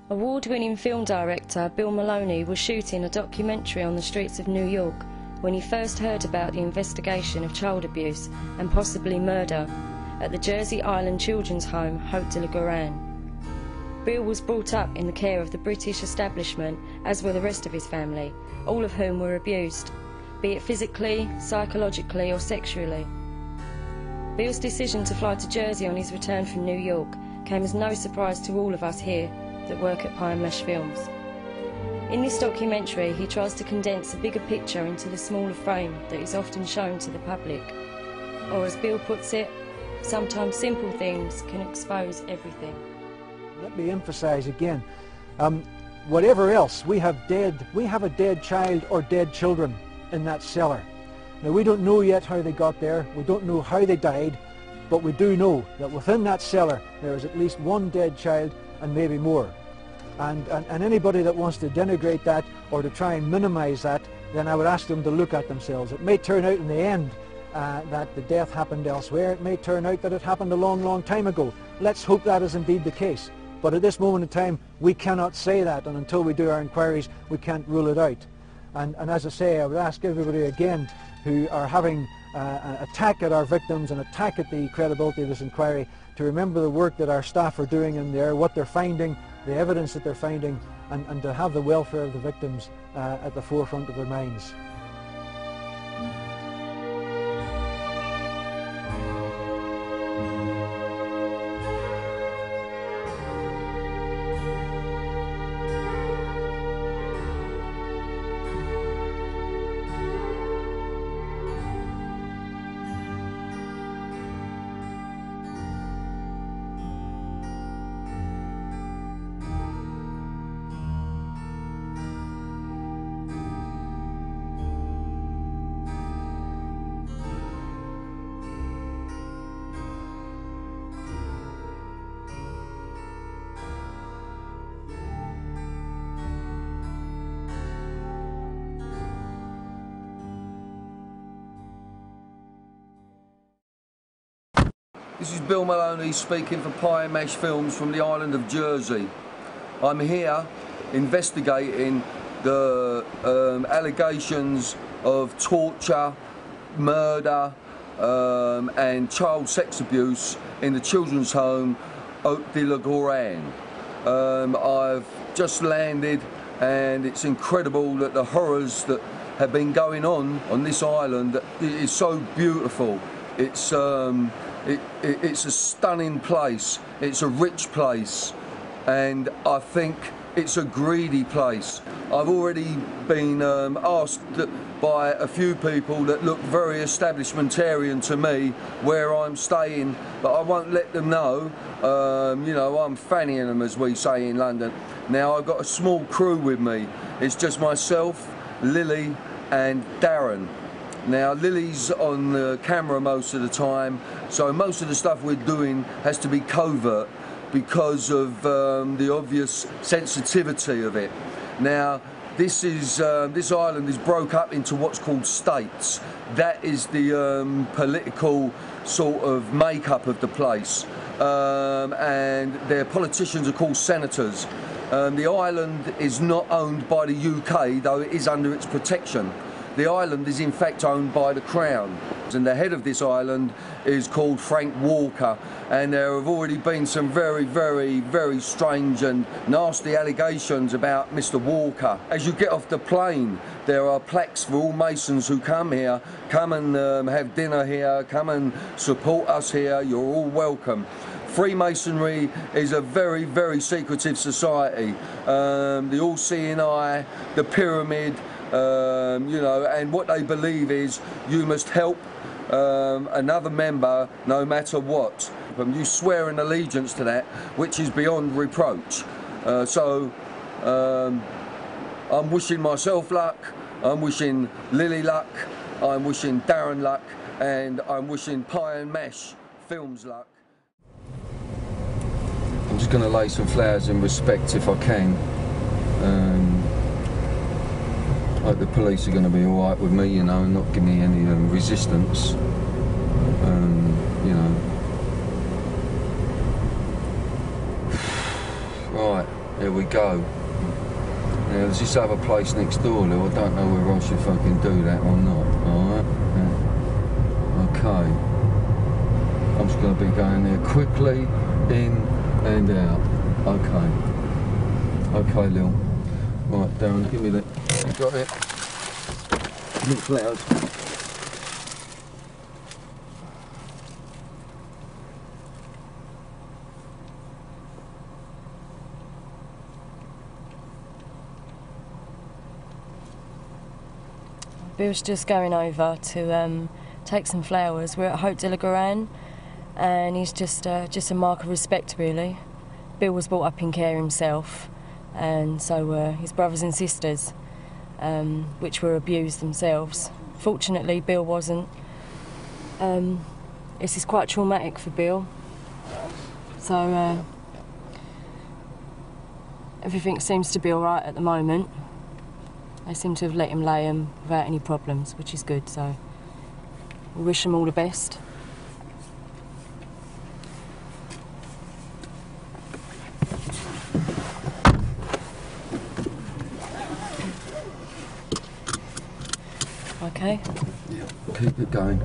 Award-winning film director Bill Mahloney was shooting a documentary on the streets of New York when he first heard about the investigation of child abuse and possibly murder at the Jersey Island children's home Haute de la Garenne. Bill was brought up in the care of the British establishment, as were the rest of his family, all of whom were abused, be it physically, psychologically or sexually. Bill's decision to fly to Jersey on his return from New York came as no surprise to all of us here that work at Pie and Mesh Films. In this documentary, he tries to condense a bigger picture into the smaller frame that is often shown to the public. Or as Bill puts it, sometimes simple things can expose everything. Let me emphasise again, whatever else, we have a dead child or dead children in that cellar. Now we don't know yet how they got there, we don't know how they died, but we do know that within that cellar there is at least one dead child and maybe more. And anybody that wants to denigrate that or to try and minimise that, then I would ask them to look at themselves. It may turn out in the end that the death happened elsewhere. It may turn out that it happened a long, long time ago. Let's hope that is indeed the case. But at this moment in time, we cannot say that, and until we do our inquiries, we can't rule it out. And as I say, I would ask everybody again who are having an attack at our victims, an attack at the credibility of this inquiry, to remember the work that our staff are doing in there, what they're finding, the evidence that they're finding, and to have the welfare of the victims at the forefront of their minds. This is Bill Mahloney speaking for Pie and Mesh Films from the island of Jersey. I'm here investigating the allegations of torture, murder and child sex abuse in the children's home Haute de la Garenne. I've just landed and it's incredible that the horrors that have been going on this island is so beautiful. It's a stunning place, it's a rich place, and I think it's a greedy place. I've already been asked by a few people that look very establishmentarian to me where I'm staying, but I won't let them know. You know, I'm fannying them, as we say in London. Now I've got a small crew with me. It's just myself, Lily and Darren. Now Lily's on the camera most of the time, so most of the stuff we're doing has to be covert because of the obvious sensitivity of it. Now this island is broke up into what's called states. That is the political sort of makeup of the place, and their politicians are called senators. The island is not owned by the UK, though it is under its protection. The island is in fact owned by the Crown, and the head of this island is called Frank Walker, and there have already been some very, very, very strange and nasty allegations about Mr. Walker. As you get off the plane, there are plaques for all Masons who come here, come and have dinner here, come and support us here, you're all welcome. Freemasonry is a very, very secretive society. The all-seeing eye, the pyramid, you know, and what they believe is you must help another member no matter what. You swear an allegiance to that, which is beyond reproach. So I'm wishing myself luck, I'm wishing Lily luck, I'm wishing Darren luck, and I'm wishing Pie and Mesh Films luck. I'm just going to lay some flowers in respect if I can. Like the police are going to be alright with me, you know, and not give me any resistance. You know. Right. There we go. Now there's this other place next door, Lou. I don't know whether I should fucking do that or not. Alright? Okay. I'm just going to be going there quickly, in and out. Okay. Okay, Lil. Right, Darren, give me that. You got it? Looks loud. Bill's just going over to take some flowers. We're at Haute de la Garenne, and he's just a mark of respect, really. Bill was brought up in care himself, and so were his brothers and sisters, which were abused themselves. Fortunately, Bill wasn't. This is quite traumatic for Bill. So everything seems to be all right at the moment. They seem to have let him lay him without any problems, which is good, so we wish him all the best. Okay? Yeah, keep it going.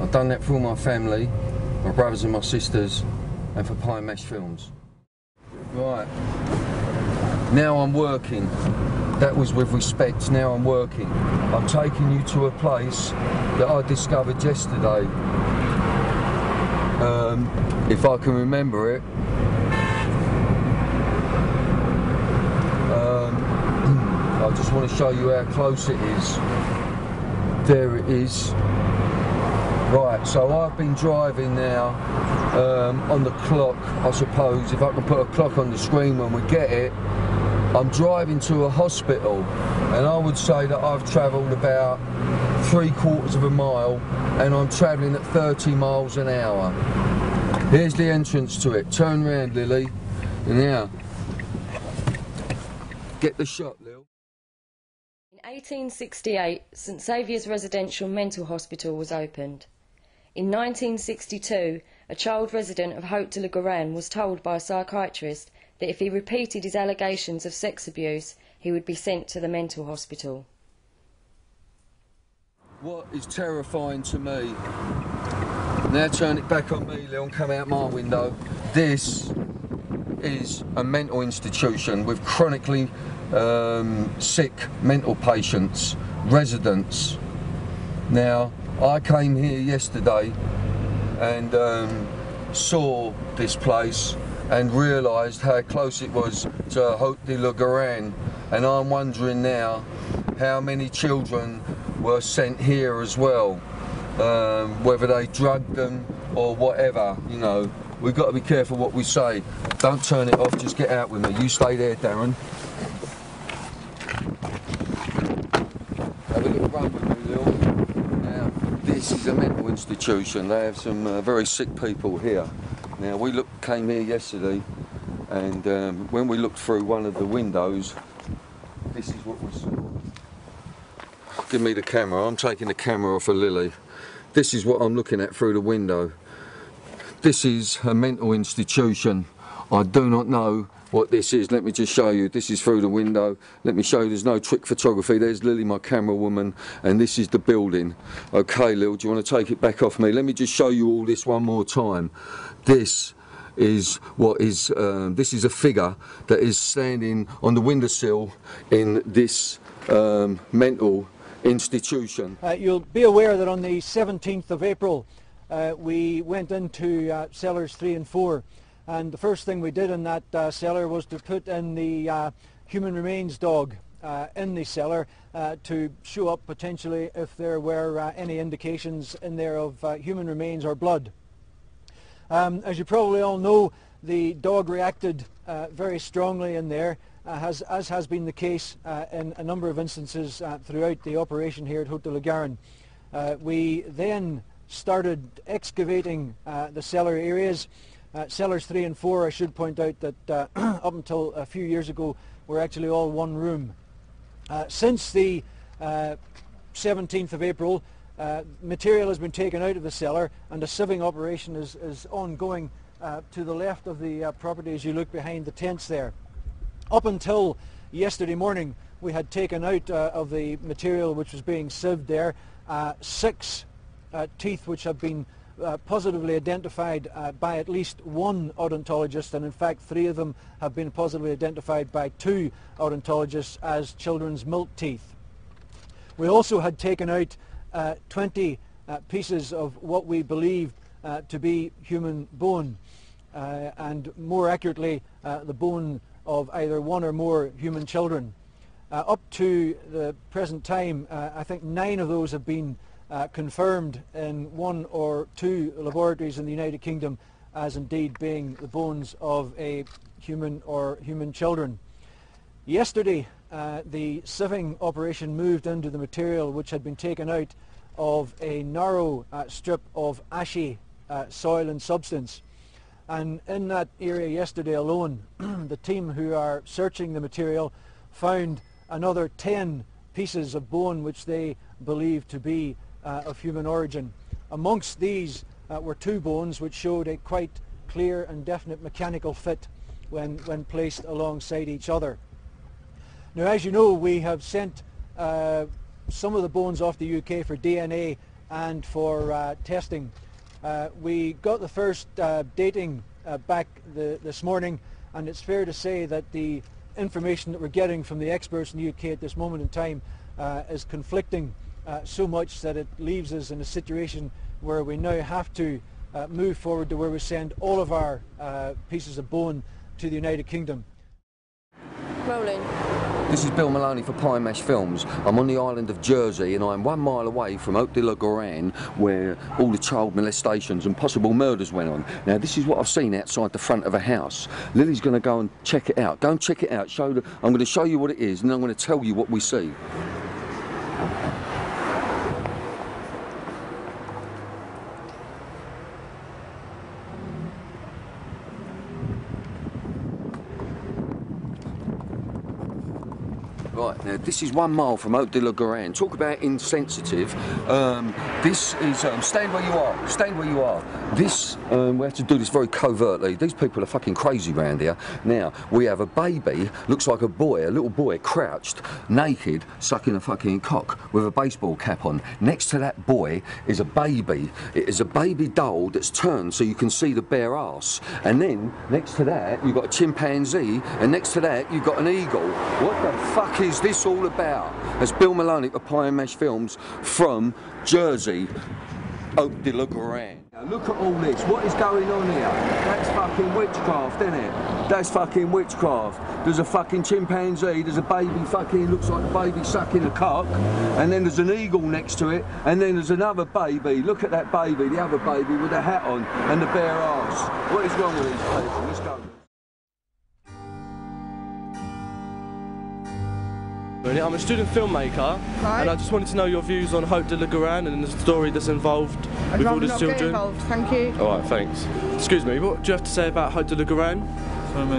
I've done that for all my family, my brothers and my sisters, and for Pie Mesh Films. Right, now I'm working. That was with respect, now I'm working. I'm taking you to a place that I discovered yesterday. If I can remember it. I just want to show you how close it is. There it is. Right, so I've been driving now on the clock, I suppose, if I can put a clock on the screen when we get it. I'm driving to a hospital, and I would say that I've travelled about 3/4 of a mile, and I'm travelling at 30 miles an hour. Here's the entrance to it. Turn round, Lily. Now, get the shot, Lil. In 1868, St Saviour's Residential Mental Hospital was opened. In 1962, a child resident of Haute de la Garenne was told by a psychiatrist that if he repeated his allegations of sex abuse, he would be sent to the mental hospital. What is terrifying to me, now turn it back on me, Lil, and come out my window. This is a mental institution with chronically sick mental patients, residents. Now, I came here yesterday and saw this place and realised how close it was to Haute de la Garenne, and I'm wondering now how many children were sent here as well, whether they drugged them or whatever, you know. We've got to be careful what we say. Don't turn it off, just get out with me. You stay there, Darren. Have a little run with me, Lil. Now, this is a mental institution. They have some very sick people here. Now, we came here yesterday, and when we looked through one of the windows, this is what we saw. Give me the camera. I'm taking the camera off of Lily. This is what I'm looking at through the window. This is a mental institution. I do not know what this is. Let me just show you. This is through the window. Let me show you. There's no trick photography. There's Lily, my camera woman, and this is the building. Okay, Lil, do you want to take it back off me? Let me just show you all this one more time. This is what is, this is a figure that is standing on the windowsill in this mental institution. You'll be aware that on the 17th of April we went into cellars 3 and 4, and the first thing we did in that cellar was to put in the human remains dog in the cellar to show up potentially if there were any indications in there of human remains or blood. As you probably all know, the dog reacted very strongly in there, as has been the case in a number of instances throughout the operation here at Haute de la Garenne. We then started excavating the cellar areas. Cellars 3 and 4, I should point out that up until a few years ago were actually all one room. Since the 17th of April, material has been taken out of the cellar, and a sieving operation is ongoing to the left of the property as you look behind the tents there. Up until yesterday morning, we had taken out of the material which was being sieved there 6 teeth which have been positively identified by at least one odontologist, and in fact 3 of them have been positively identified by 2 odontologists as children's milk teeth. We also had taken out 20 pieces of what we believed to be human bone, and more accurately the bone of either 1 or more human children. Up to the present time, I think 9 of those have been confirmed in 1 or 2 laboratories in the United Kingdom as indeed being the bones of a human or human children. Yesterday, the sieving operation moved into the material which had been taken out of a narrow strip of ashy soil and substance. And in that area yesterday alone, the team who are searching the material found another 10 pieces of bone which they believe to be of human origin. Amongst these were 2 bones which showed a quite clear and definite mechanical fit when placed alongside each other. Now, as you know, we have sent some of the bones off the UK for DNA and for testing. We got the first dating back this morning, and it's fair to say that the information that we're getting from the experts in the UK at this moment in time is conflicting so much that it leaves us in a situation where we now have to move forward to where we send all of our pieces of bone to the United Kingdom. Rolling. This is Bill Mahloney for Pie Mash Films. I'm on the island of Jersey, and I'm 1 mile away from Haute de la Garenne, where all the child molestations and possible murders went on. Now, this is what I've seen outside the front of a house. Lily's going to go and check it out. Go and check it out. I'm going to show you what it is, and then I'm going to tell you what we see. Right, now this is 1 mile from Haute de la Garenne. Talk about insensitive. This is, stand where you are, stand where you are. This, we have to do this very covertly. These people are fucking crazy around here. Now, we have a baby, looks like a boy, a little boy, crouched, naked, sucking a fucking cock with a baseball cap on. Next to that boy is a baby. It is a baby doll that's turned so you can see the bare arse. And then, next to that, you've got a chimpanzee, and next to that, you've got an eagle. What the fuck is this all about? It's Bill Mahloney for Pie Mash Films from Jersey, Haute de la Garenne. Now look at all this. What is going on here? That's fucking witchcraft, isn't it? That's fucking witchcraft. There's a fucking chimpanzee, there's a baby fucking, looks like a baby sucking a cock, and then there's an eagle next to it, and then there's another baby. Look at that baby, the other baby with a hat on and the bare arse. What is wrong with these people? Let's go. I'm a student filmmaker, right, and I just wanted to know your views on Haute de la Garenne and the story that's involved with all these children. Get involved, thank you. Alright, thanks. Excuse me, what do you have to say about Haute de la Garenne? I'm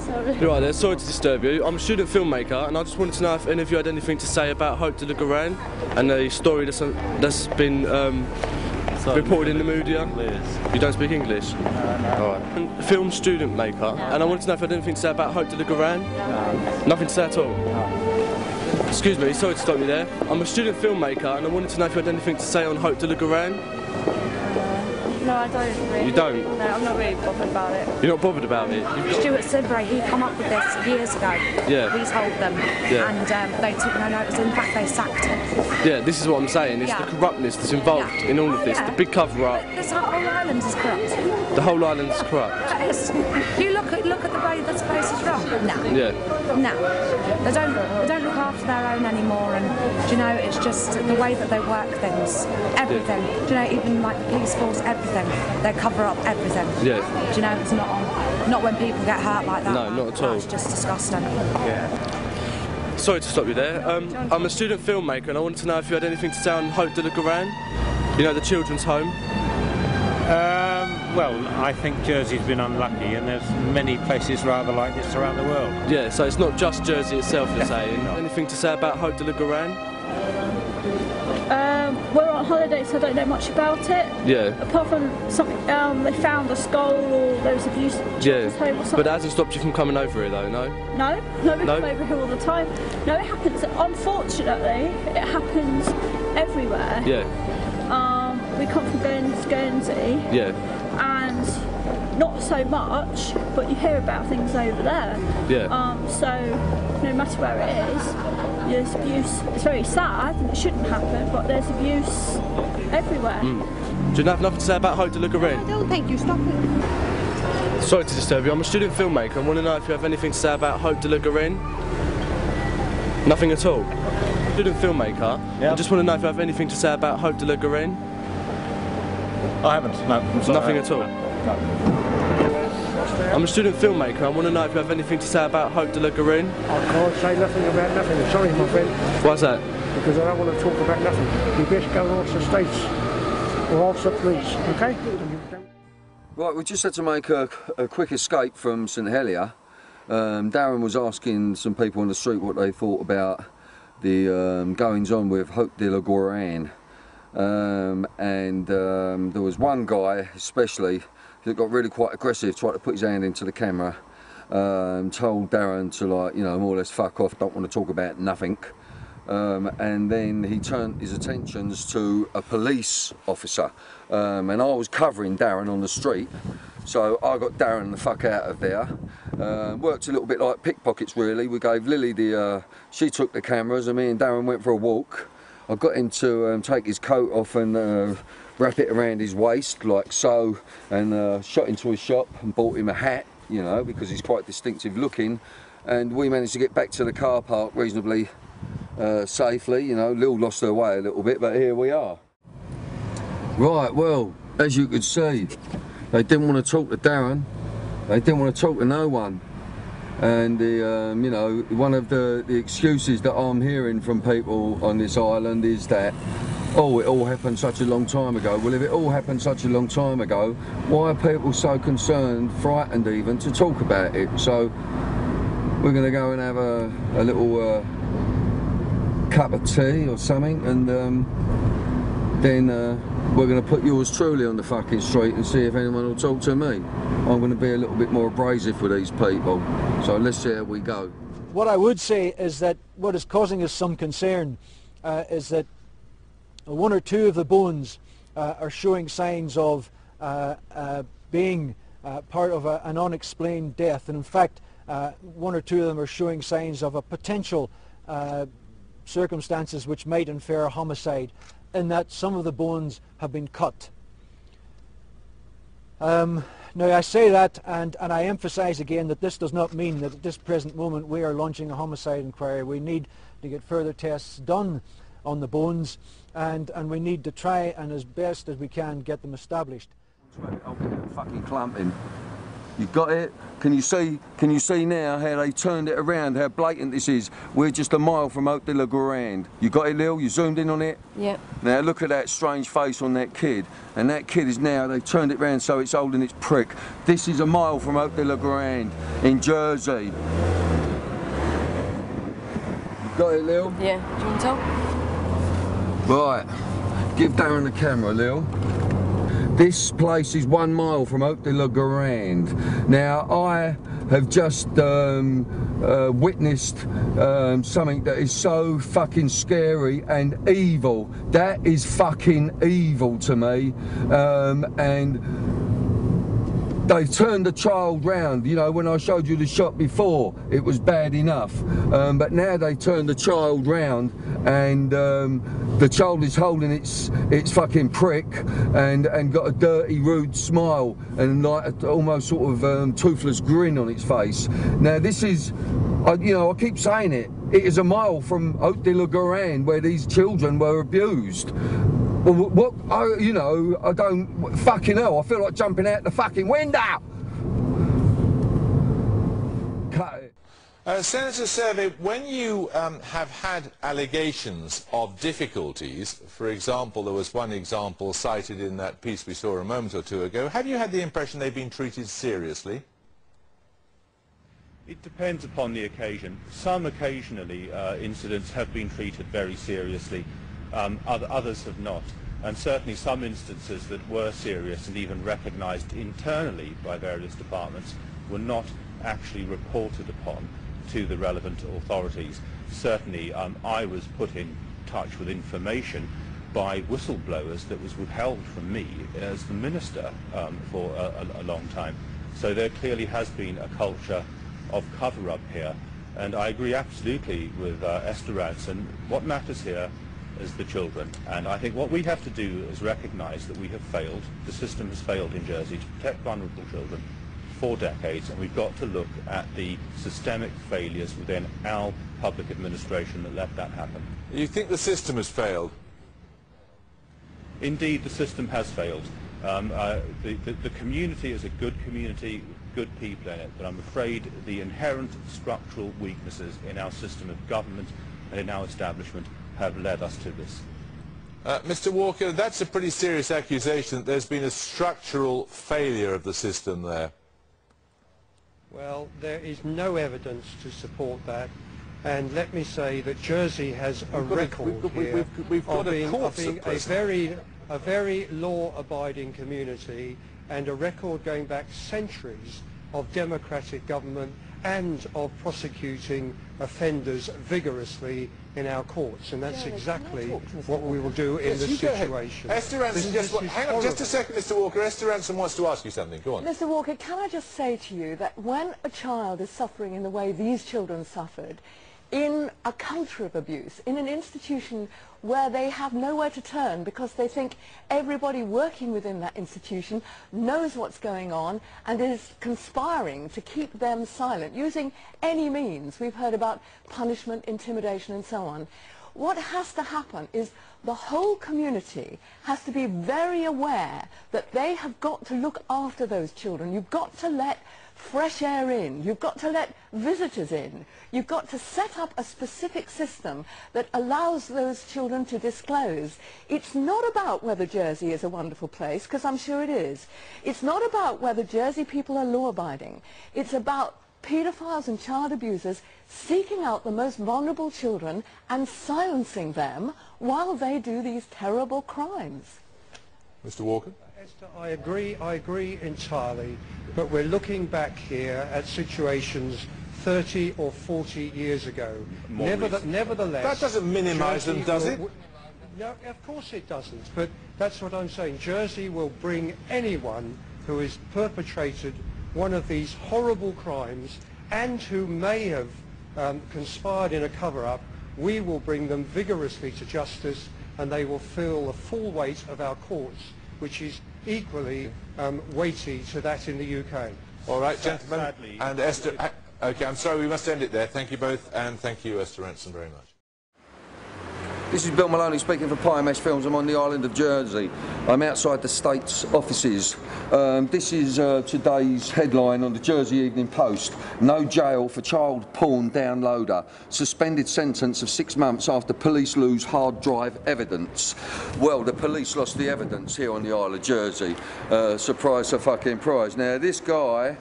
sorry. Right there, sorry to disturb you. I'm a student filmmaker, and I just wanted to know if any of you had anything to say about Haute de la Garenne and the story that's been reported in the media. You don't speak English? No. Alright. I'm a film student maker, and I wanted to know if you had anything to say about Haute de la Garenne. No. Nothing to say at all? No. Excuse me, sorry to stop you there. I'm a student filmmaker, and I wanted to know if you had anything to say on Haute de la Garenne. No, I don't really. You don't? No, I'm not really bothered about it. You're not bothered about it? Stuart Sidbury, he come up with this years ago. Yeah. We told them, Yeah. and they took no notice. In fact, they sacked him. Yeah, this is what I'm saying. It's Yeah. the corruptness that's involved Yeah. in all of this. Yeah. The big cover-up. But this whole island is corrupt. The whole island's corrupt. That is. You look at the way this place is run. No. Yeah. No. They don't look after their own anymore, and do you know, it's just the way that they work things, everything. Yeah. Do you know, even like the police force, everything. They cover up everything. Yeah. Do you know, it's not when people get hurt like that. No, not at all. It's just disgusting. Sorry to stop you there. I'm a student filmmaker, and I wanted to know if you had anything to say on Haute de la Garenne. You know, the children's home. Well, I think Jersey's been unlucky, and there's many places rather like this around the world. Yeah, so it's not just Jersey itself, you're saying. Not. Anything to say about Haute de la Garenne? We're on holiday, so I don't know much about it. Yeah. Apart from something, they found a skull or there was abuse at children's home or something. But that hasn't stopped you from coming over here, though, no? No, we come over here all the time. No, it happens. Unfortunately, it happens everywhere. Yeah. We come from Guernsey. Yeah. And not so much, but you hear about things over there. Yeah. So no matter where it is, there's abuse. It's very sad and it shouldn't happen, but there's abuse everywhere. Do you have nothing to say about Haute de la Garenne? I don't think you stop it. Sorry to disturb you, I'm a student filmmaker. I want to know if you have anything to say about Haute de la Garenne. Nothing at all? Student filmmaker. I just want to know if you have anything to say about Haute de la Garenne. I haven't, no. I'm sorry. Nothing at all? No. I'm a student filmmaker. I want to know if you have anything to say about Haute de la Garenne. I can't say nothing about nothing. Sorry, my friend. Why's that? Because I don't want to talk about nothing. You best go and ask the States or ask the police, okay? Right, we just had to make a quick escape from St Helier. Darren was asking some people on the street what they thought about the goings on with Haute de la Garenne. There was one guy especially that got really quite aggressive, tried to put his hand into the camera, told Darren to, like, you know, more or less fuck off, don't want to talk about nothing. And then he turned his attentions to a police officer, and I was covering Darren on the street, so I got Darren the fuck out of there. Worked a little bit like pickpockets really. We gave Lily she took the cameras and me and Darren went for a walk. I got him to take his coat off and wrap it around his waist like so, and shot into his shop and bought him a hat, you know, because he's quite distinctive looking, and we managed to get back to the car park reasonably safely. You know, Lil lost her way a little bit, but here we are. Right, well, as you could see, they didn't want to talk to Darren, they didn't want to talk to no one. And you know, one of the excuses that I'm hearing from people on this island is that, oh, it all happened such a long time ago. Well, if it all happened such a long time ago, why are people so concerned, frightened even, to talk about it? So we're going to go and have a little cup of tea or something, and then we're going to put yours truly on the fucking street and see if anyone will talk to me. I'm going to be a little bit more abrasive with these people, so let's see how we go. What I would say is that what is causing us some concern is that one or two of the bones are showing signs of being part of an unexplained death, and in fact one or two of them are showing signs of a potential circumstances which might infer a homicide, in that some of the bones have been cut. Now I say that, and I emphasise again that this does not mean that at this present moment we are launching a homicide inquiry. We need to get further tests done on the bones, and we need to try and as best as we can get them established. I'll get a fucking clumping. You got it? Can you see now how they turned it around, how blatant this is? We're just a mile from Haute de la Garenne. You got it, Lil? You zoomed in on it? Yep. Now look at that strange face on that kid. And that kid is now, they've turned it round so it's holding its prick. This is a mile from Haute de la Garenne in Jersey. You got it, Lil? Yeah. Do you want to talk? Right. Give Darren the camera, Lil. This place is 1 mile from Haute de la Garenne. Now, I have just witnessed something that is so fucking scary and evil. That is fucking evil to me. And they've turned the child round. You know, when I showed you the shot before, it was bad enough. But now they turned the child round, and the child is holding its fucking prick and got a dirty, rude smile and like almost sort of toothless grin on its face. Now this is, you know, I keep saying it. It is a mile from Haute de la Garenne where these children were abused. Well, what? You know, I don't fucking hell. I feel like jumping out the fucking window. Cut it. Senator Survey, when you have had allegations of difficulties, for example, there was one example cited in that piece we saw a moment or two ago, have you had the impression they've been treated seriously? It depends upon the occasion. Some occasionally incidents have been treated very seriously, others have not. And certainly some instances that were serious and even recognised internally by various departments were not actually reported upon to the relevant authorities. Certainly I was put in touch with information by whistleblowers that was withheld from me as the minister for a long time. So there clearly has been a culture of cover-up here, and I agree absolutely with Esther Ranson. What matters here is the children, and I think what we have to do is recognise that we have failed. The system has failed in Jersey to protect vulnerable children for decades, and we've got to look at the systemic failures within our public administration that let that happen. You think the system has failed? Indeed, the system has failed. The community is a good community, good people in it, but I'm afraid the inherent structural weaknesses in our system of government and in our establishment have led us to this. Mr. Walker, that's a pretty serious accusation that there's been a structural failure of the system there. Well, there is no evidence to support that, and let me say that Jersey has a record here of being a very law-abiding community, and a record going back centuries of democratic government and of prosecuting offenders vigorously in our courts, and that's exactly what we will do in this situation. Esther Ranson, hang on just a second, Mr. Walker. Esther Ranson wants to ask you something. Go on. Mr. Walker, can I just say to you that when a child is suffering in the way these children suffered, in a culture of abuse, in an institution where they have nowhere to turn because they think everybody working within that institution knows what's going on and is conspiring to keep them silent, using any means. We've heard about punishment, intimidation and so on. What has to happen is the whole community has to be very aware that they have got to look after those children. You've got to let fresh air in. You've got to let visitors in. You've got to set up a specific system that allows those children to disclose. It's not about whether Jersey is a wonderful place, because I'm sure it is. It's not about whether Jersey people are law-abiding. It's about paedophiles and child abusers seeking out the most vulnerable children and silencing them while they do these terrible crimes. Mr. Walker? Esther, I agree entirely, but we're looking back here at situations 30 or 40 years ago. Nevertheless... That doesn't minimise them, does it? No, of course it doesn't, but that's what I'm saying. Jersey will bring anyone who has perpetrated one of these horrible crimes and who may have conspired in a cover-up. We will bring them vigorously to justice, and they will feel the full weight of our courts, which is equally weighty to that in the UK. All right, gentlemen. Sadly, and Esther... OK, I'm sorry, we must end it there. Thank you both, and thank you, Esther Ranson, very much. This is Bill Mahloney speaking for Pie Mesh Films. I'm on the island of Jersey. I'm outside the state's offices. This is today's headline on the Jersey Evening Post. No jail for child porn downloader. Suspended sentence of 6 months after police lose hard drive evidence. Well, the police lost the evidence here on the Isle of Jersey. Surprise, a fucking prize. Now, this guy,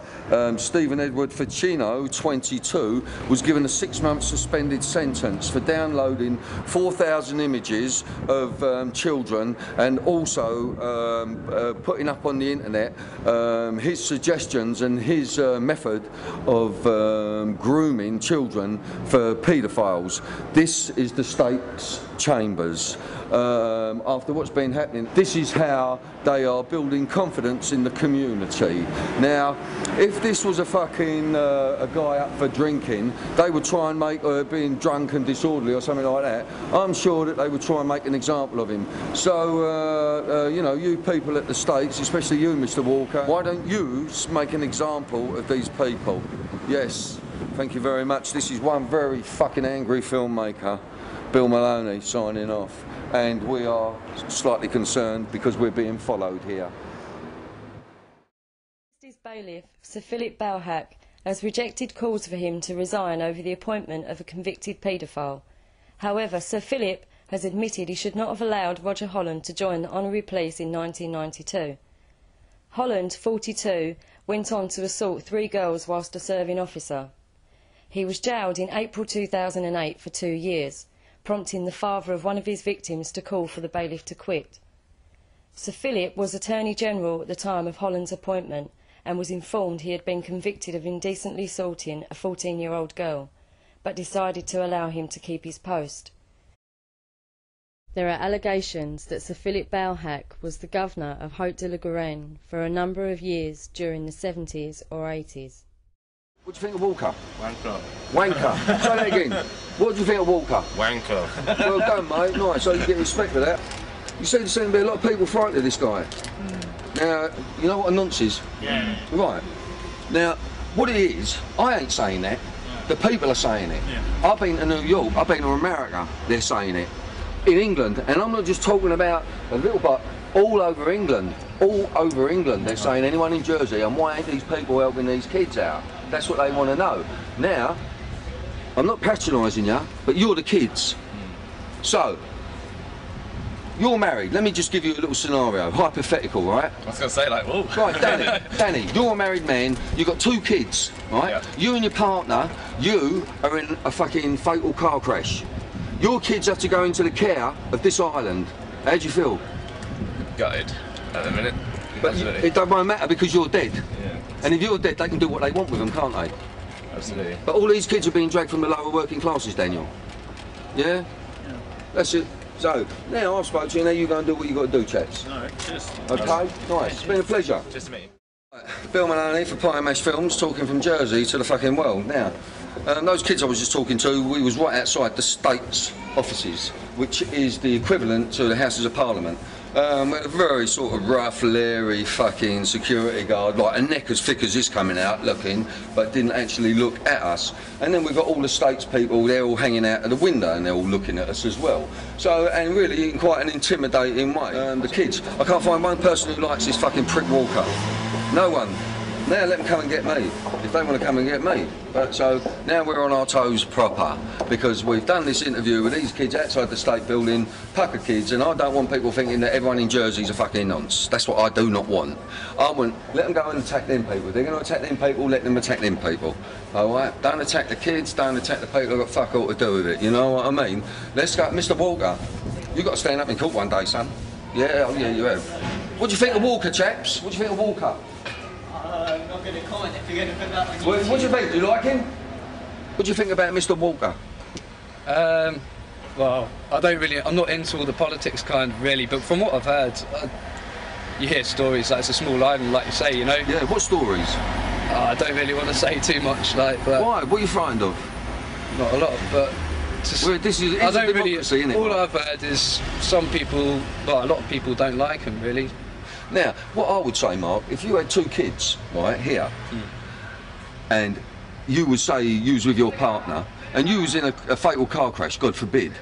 Stephen Edward Ficino, 22, was given a 6-month suspended sentence for downloading 4,000 images of children, and also putting up on the internet his suggestions and his method of grooming children for paedophiles. This is the state's chambers. After what's been happening, this is how they are building confidence in the community. Now, if this was a fucking a guy up for drinking, they would try and make being drunk and disorderly or something like that. I'm sure that they would try and make an example of him. So, you know, you people at the States, especially you, Mr. Walker, why don't you make an example of these people? Yes, thank you very much. This is one very fucking angry filmmaker, Bill Mahloney, signing off. And we are slightly concerned because we're being followed here. His bailiff, Sir Philip Balhack, has rejected calls for him to resign over the appointment of a convicted paedophile. However, Sir Philip has admitted he should not have allowed Roger Holland to join the honorary police in 1992. Holland, 42, went on to assault 3 girls whilst a serving officer. He was jailed in April 2008 for 2 years, prompting the father of one of his victims to call for the bailiff to quit. Sir Philip was Attorney General at the time of Holland's appointment and was informed he had been convicted of indecently assaulting a 14-year-old girl, but decided to allow him to keep his post. There are allegations that Sir Philip Balhack was the governor of Haute-de-la-Garenne for a number of years during the 70s or 80s. What do you think of Walker? Wanker. Wanker. Say that again. What do you think of Walker? Wanker. Well done, mate. Nice. So you get respect for that. You see, there seem to be a lot of people frightened of this guy. Now, you know what a nonce is? Yeah. Right. Now, what it is, I ain't saying that. The people are saying it. Yeah. I've been to New York, I've been to America, they're saying it. In England, and I'm not just talking about a little bit, all over England. All over England, they're saying anyone in Jersey, and why ain't these people helping these kids out? That's what they want to know. Now, I'm not patronising you, but you're the kids. So, you're married. Let me just give you a little scenario, hypothetical, right? I was going to say, like, whoa. Right, Danny, you're a married man, you've got 2 kids, right? Yeah. You and your partner, you are in a fucking fatal car crash. Your kids have to go into the care of this island. How do you feel? Gutted at the minute. But it won't matter because you're dead. Yeah. And if you're dead, they can do what they want with them, can't they? Absolutely. But all these kids are being dragged from the lower working classes, Daniel. Yeah? That's it. So, now I've spoken to you, now you go and do what you got to do, chaps. Alright, cheers. Okay? Nice. It's been a pleasure. Just to meet you. Bill Mahloney for Pie and Mash Films, talking from Jersey to the fucking world. Now, those kids I was just talking to, we was right outside the State's offices, which is the equivalent to the Houses of Parliament. We had a very sort of rough, leery fucking security guard, like a neck as thick as this coming out looking, but didn't actually look at us. And then we've got all the States people, they're all hanging out of the window and they're all looking at us as well. So, and really in quite an intimidating way. The kids, I can't find one person who likes this fucking prick Walker. No one. Now let them come and get me, if they want to come and get me. But so, now we're on our toes proper, because we've done this interview with these kids outside the State Building, pucker kids, and I don't want people thinking that everyone in Jersey's a fucking nonce. That's what I do not want. I want, let them go and attack them people. If they're going to attack them people, let them attack them people. Alright? Don't attack the kids, don't attack the people who've got fuck all to do with it, you know what I mean? Let's go, Mr. Walker, you've got to stand up in court one day, son. Yeah, oh yeah, you have. What do you think of Walker, chaps? What do you think of Walker? I'm not going to comment if you're going to put that on What do you think? Do you like him? What do you think about Mr. Walker? Well, I'm not into all the politics kind really, but from what I've heard, you hear stories like it's a small island, like you say, you know. Yeah, what stories? I don't really want to say too much, like, but... Why? What are you frightened of? Not a lot, but... Just, well, this is I don't democracy, really, isn't it? all I've heard is some people, well, a lot of people don't like him, really. Now, what I would say, Mark, if you had 2 kids, right, here, and you would say you was with your partner, and you was in a fatal car crash, God forbid,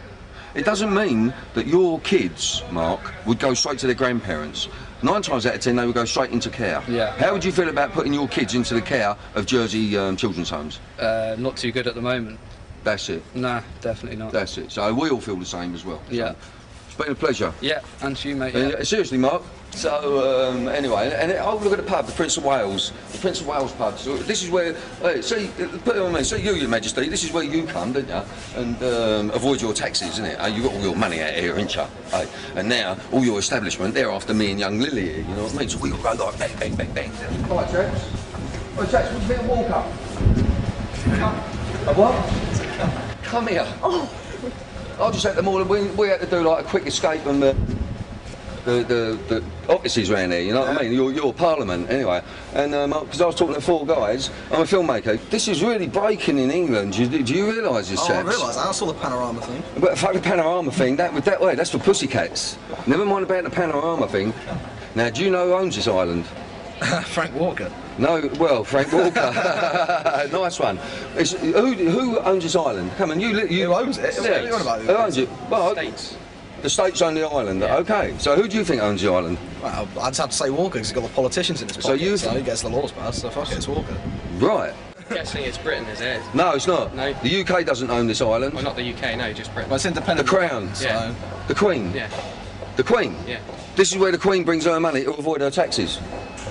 it doesn't mean that your kids, Mark, would go straight to their grandparents. 9 times out of 10, they would go straight into care. Yeah. How would you feel about putting your kids into the care of Jersey children's homes? Not too good at the moment. That's it? Nah, definitely not. That's it. So we all feel the same as well. Yeah. So it's been a pleasure. Yeah, and to you, mate. Yeah. Seriously, Mark. So, anyway, and oh, look at the pub, the Prince of Wales. The Prince of Wales pub. So this is where, see, put it on me, so you, Your Majesty, this is where you come, don't you? And avoid your taxes, isn't it? You got all your money out here, ain't you? And now, all your establishment, they're after me and young Lily here, you know what I mean? So we all go like bang, bang, bang, bang. Right, chaps. Right, chaps, what do you think of Walker? A what? Come here. Oh. I just had them all, we had to do like a quick escape from the offices around here, you know what I mean? Your parliament, anyway. And because I was talking to 4 guys, I'm a filmmaker. This is really breaking in England. Do you realise this, chaps? I realise that. I saw the panorama thing. But fuck the panorama thing, that way, that's for pussycats. Never mind about the panorama thing. Now, do you know who owns this island? Frank Walker. No, well, Frank Walker. Nice one. Who owns this island? Come on, you. Who owns it? Yeah. Who owns it? Well, States. The States own the island. Yeah. Okay. So who do you think owns the island? Well, I'd have to say Walker because he's got the politicians in his pocket. So he gets the laws passed. So fuck it, it's Walker. Right. I'm guessing it's Britain, is it? No, it's not. No. The UK doesn't own this island. Well, not the UK, no, just Britain. Well, it's independent. The Crown. Yeah. The Queen. Yeah. The Queen. Yeah. This is where the Queen brings her money to avoid her taxes.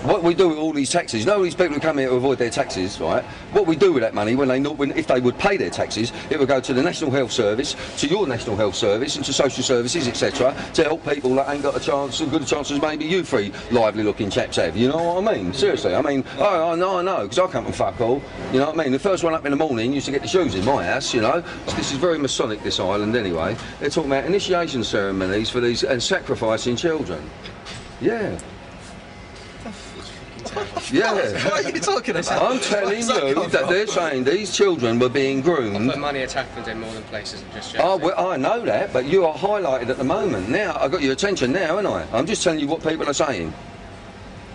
what we do with all these taxes, you know, all these people who come here to avoid their taxes, right? What we do with that money, if they would pay their taxes, it would go to the National Health Service, to your National Health Service, and to social services, etc., to help people that ain't got a chance, as good a chance as maybe you three lively-looking chaps have. You know what I mean? Seriously, I mean, I know, because I come from fuck all. You know what I mean? The first one up in the morning used to get the shoes in my house. You know, this is very Masonic, this island, anyway. They're talking about initiation ceremonies for these and sacrificing children. Yeah. Yeah. What are you talking about? I'm telling you that they're saying these children were being groomed. But money has happened in more than places than just Oh, well, I know that, but you are highlighted at the moment. Now, I've got your attention now, haven't I? I'm just telling you what people are saying.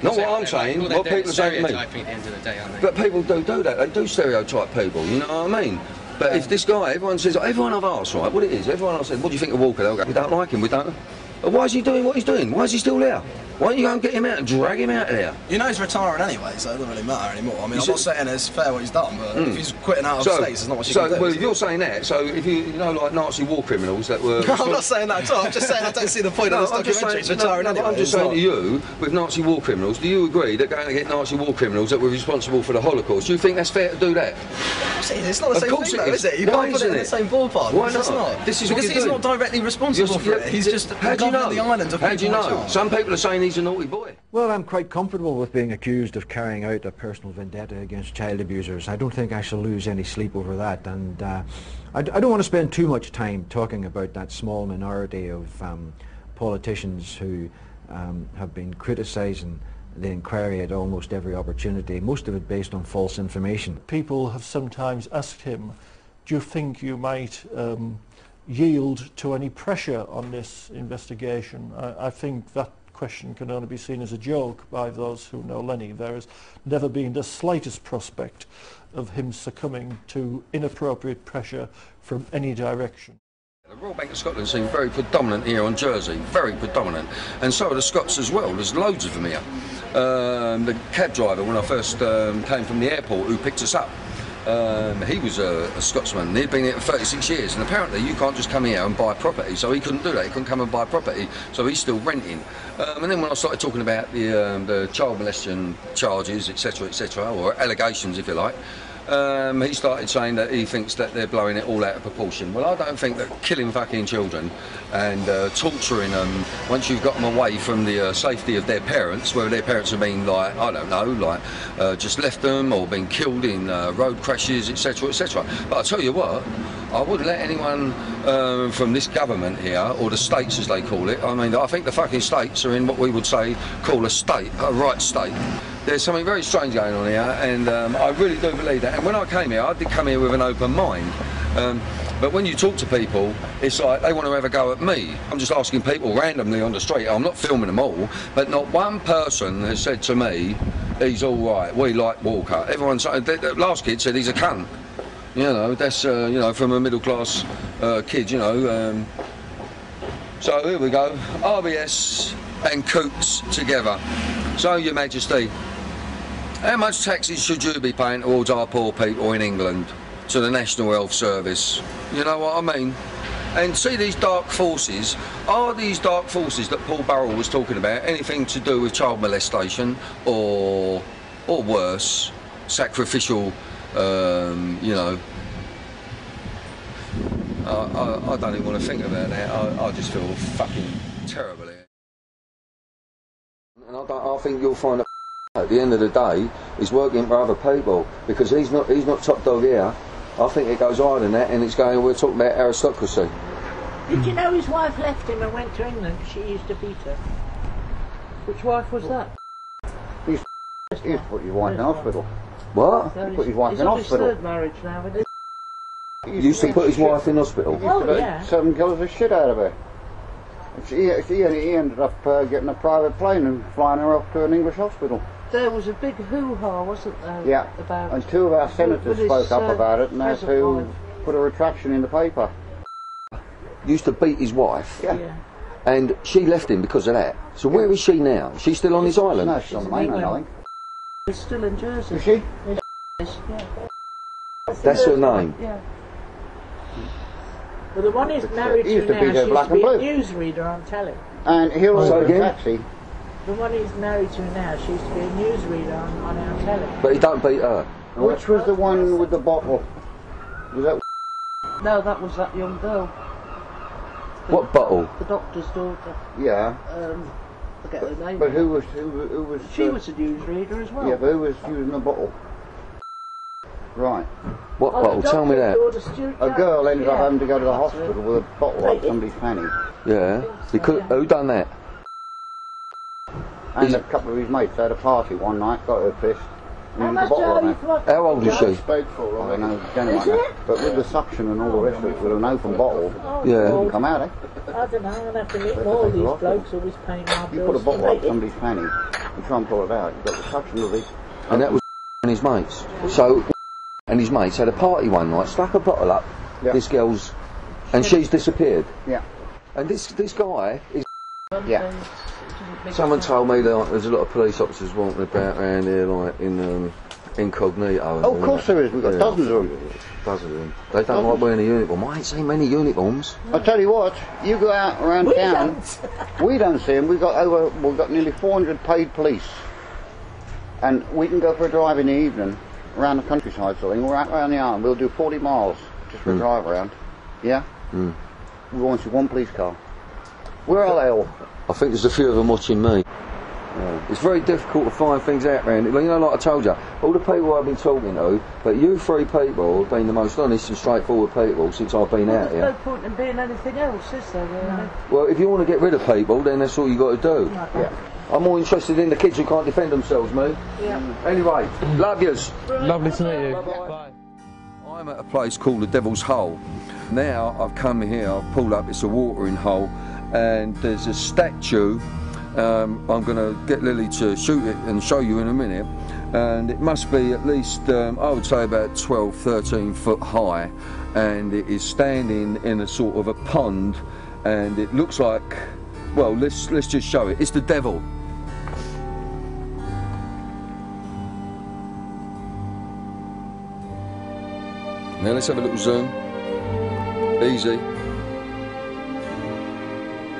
Not what I'm saying, what people are saying to me. At the end of the day, aren't they? But people do that. They do stereotype people, you know what I mean? But if this guy, everyone says, everyone I've asked, right, what it is, everyone I've said, what do you think of Walker? They'll go, we don't like him, we don't. But why is he doing what he's doing? Why is he still there? Why don't you go and get him out and drag him out of there? You know he's retiring anyway, so it doesn't really matter anymore. I mean, I'm not saying it's fair what he's done, but if he's quitting out of states, it's not what you can do. Well, if you're saying that, so if you know, like Nazi war criminals that were... No, I'm not saying that at all. I'm just saying I don't see the point of this documentary. He's retiring anyway. I'm just saying to you, with Nazi war criminals, do you agree that going to get Nazi war criminals that were responsible for the Holocaust, do you think that's fair to do that? It's not the same thing, though, is it? You can't put it in the same ballpark. Why not? It's not. This is what because he's not directly responsible for it. He's just governing the island of people. How do you know? Some people are saying he's a naughty boy. Well, I'm quite comfortable with being accused of carrying out a personal vendetta against child abusers. I don't think I shall lose any sleep over that, and I don't want to spend too much time talking about that small minority of politicians who have been criticising the inquiry at almost every opportunity, most of it based on false information. People have sometimes asked him, do you think you might yield to any pressure on this investigation? I think that question can only be seen as a joke by those who know Lenny. There has never been the slightest prospect of him succumbing to inappropriate pressure from any direction. The Royal Bank of Scotland seem very predominant here on Jersey, very predominant, and so are the Scots as well. There's loads of them here. The cab driver, when I first came from the airport, who picked us up, he was a Scotsman. He'd been here for 36 years, and apparently you can't just come here and buy property, so he couldn't do that. He couldn't come and buy property, so he's still renting. And then when I started talking about the child molestation charges, etc., or allegations, if you like, he started saying that he thinks that they're blowing it all out of proportion. Well, I don't think that killing fucking children and torturing them once you've got them away from the safety of their parents, whether their parents have been, like, I don't know, like just left them or been killed in road crashes, etc. But I'll tell you what, I wouldn't let anyone from this government here, or the states as they call it, I mean, I think the fucking states are in what we would say call a state, a right state. There's something very strange going on here, and I really do believe that. And when I came here, I did come here with an open mind. But when you talk to people, it's like they want to have a go at me. I'm just asking people randomly on the street. I'm not filming them all, but not one person has said to me, he's all right, we like Walker. Everyone's, the last kid said he's a cunt. You know, that's, you know, from a middle class kid, you know. So here we go, RBS and Coots together. So, Your Majesty, how much taxes should you be paying towards our poor people in England, to the National Health Service? You know what I mean? And see these dark forces, are these dark forces that Paul Burrell was talking about anything to do with child molestation or worse, sacrificial, you know? I don't even want to think about that. I just feel fucking terrible here. And I think you'll find that at the end of the day, he's working for other people, because he's not top dog here. I think it goes higher than that, and it's going, we're talking about aristocracy. Did you know his wife left him and went to England? She used to beat her. Which wife was that? He used to put his wife in hospital. What? He put his wife in hospital. He's on his third marriage now, isn't he? He used to put his wife in hospital? Oh, yeah. 7 kilos of shit out of her. He ended up getting a private plane and flying her off to an English hospital. There was a big hoo-ha, wasn't there? Yeah, about and 2 of our senators spoke up about it, and that's who put a retraction in the paper. Used to beat his wife? Yeah. And she left him because of that. So where is she now? She's still on his island? No, she's on the mainland, I think. She's still in Jersey. Is she? Yeah. That's her name? Yeah. Well, the one he's married to now, she's a big newsreader on telly. And he'll order a taxi. The one he's married to now, she used to be a newsreader on our telly. But he don't beat her. Which was the one with the bottle? Was that? No, that was that young girl. What bottle? The doctor's daughter. Yeah. Forget her name. But who was? She was a newsreader as well. Yeah, but who was using the bottle? Right. What bottle? Tell me that. A girl ended up having to go to the hospital with a bottle up somebody's fanny. Yeah. Because who done that? And a couple of his mates had a party one night, got her pissed. And the bottle on it. How old is she? I don't know, something like that. But with the suction and all the rest of it, with an open bottle, yeah, it didn't come out, eh? I don't know, I'm going to have to meet more of these blokes always paying my bills. You put a bottle up somebody's fanny, you try and pull it out, you've got the suction of it. And that was and his mates. So, and his mates had a party one night, stuck a bottle up, this girl's, and she's disappeared. Yeah. And this guy is... Yeah. Someone told me that there's a lot of police officers walking about around here, like, in incognito. Oh, of course there is, we've got dozens of them. Dozens of them. They don't like wearing a uniform. I ain't seen many uniforms. I'll tell you what, you go out around town, we don't see them, we've got nearly 400 paid police. And we can go for a drive in the evening, around the countryside sort of thing, we're out around the island, we'll do 40 miles just for a drive around. Yeah? We won't see one police car. Where are they all? I think there's a few of them watching me. Yeah. It's very difficult to find things out around it. You know, like I told you, all the people I've been talking to, but you three people have been the most honest and straightforward people since I've been out here. There's no point in being anything else, is there, really? No. Well, if you want to get rid of people, then that's all you got to do. Yeah. I'm more interested in the kids who can't defend themselves, mate. Yeah. Anyway, love yous. Lovely to meet you. Bye. I'm at a place called the Devil's Hole. Now I've come here, I've pulled up, it's a watering hole, and there's a statue. I'm going to get Lily to shoot it and show you in a minute, and it must be at least I would say about 12, 13 foot high, and it is standing in a sort of a pond, and it looks like, well, let's just show it. It's the devil. Now let's have a little zoom. Easy.